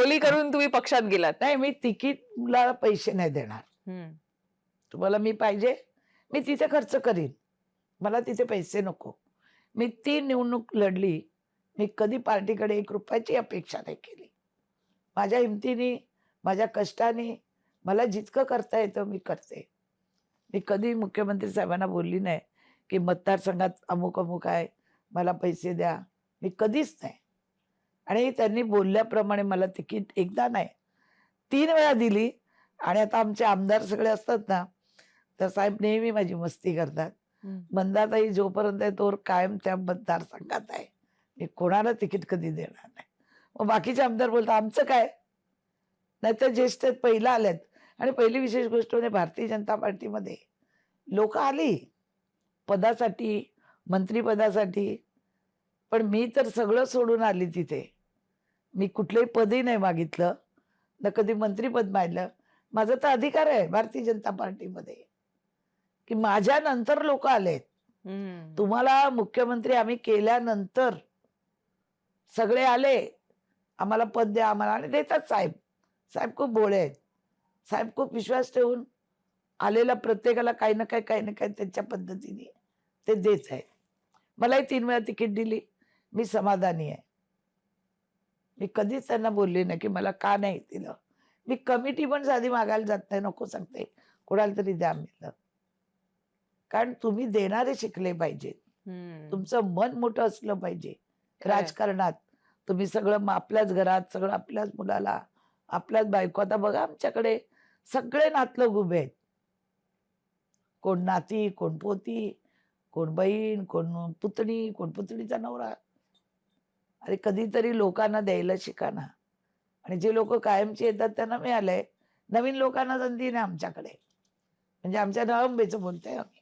बोली करून तुम्ही पक्षात गेलात. नाही, मी तिकीटला पैसे नाही देणार. हं. तुम्हाला मी पाहिजे, मी तिथे खर्च करीन. मला तिथे पैसे नको. मी ती निवडणूक लढली. मी कधी पार्टीकडे ₹1ची अपेक्षा नाही केली. माझ्या हिमतीने, माझ्या कष्टाने मला जितकं करता येतं मी करते. मी कधी मुख्यमंत्री साहेबांना बोलली नाही, की मतदारसंघात अमुक-अमुक आहे, मला पैसे द्या. मी कधीच नाही. आणि त्यांनी बोलल्याप्रमाणे मला तिकीट एकदा नाही, 3 वेळा दिली. आणि आता आमचे आमदार सगळे असतात ना, तर साहेब नेहमी माझी मस्ती करतात. हं. मंदाताई जोपर्यंत आहे तोवर कायम त्या मतदारसंघात आहे. मी कोणाला तिकीट कधी देणार नाही. मग बाकीचे आमदार बोलतात, "आमचं काय? नाहीतर ज्येष्ठ आहेत, पहिला आलेत." आणि पहिली विशेष गोष्ट म्हणजे भारतीय जनता पार्टीमध्ये लोकं आली पदासाठी, मंत्रिपदासाठी. पण मी तर सगळं सोडून आली तिथे. मी कुठलंही पदही नाही मागितलं, ना कधी मंत्रिपद मागलं. माझा तर अधिकार आहे भारतीय जनता पार्टीमध्ये, की माझ्यानंतर लोकं आलेत. हं. तुम्हाला मुख्यमंत्री आम्ही केल्यानंतर सगळे आले, आम्हाला पद द्या आम्हाला आणि देतात साहेब. साहेब खूप भोळे आहेत. साहेब खूप विश्वास ठेवून आलेल्या प्रत्येकाला काही ना काही, काही ना काही त्यांच्या पद्धतीने ते देत आहेत. मलाही 3 वेळा तिकीट दिली. मी समाधानी आहे. मी कधीच त्यांना बोलले नाही, की मला का नाही दिलं. मी कमिटी पण साधी मागायला जात नाही, नको सांगते. कोणाला तरी द्या म्हणलं. कारण तुम्ही देणारे शिकले पाहिजेत. हं. तुमचं मन मोठं असलं पाहिजे. खरंय. राजकारणात तुम्ही सगळं आपल्याच घरात, सगळं आपल्याच मुलाला, आपल्याच बायको. आता बघा आमच्याकडे सगळे नातलग उभे आहेत. कोण नाती, कोण पोती, कोण बहीण, कोण पुतणी, कोण पुतणीचा नवरा. अरे कधीतरी लोकांना द्यायला शिका ना. आणि जे लोकं कायमचे येतात त्यांना मिळालंय. नवीन लोकांना संधी नाही आमच्याकडे. म्हणजे आमच्या नवंबेचं बोलतोय आम्ही.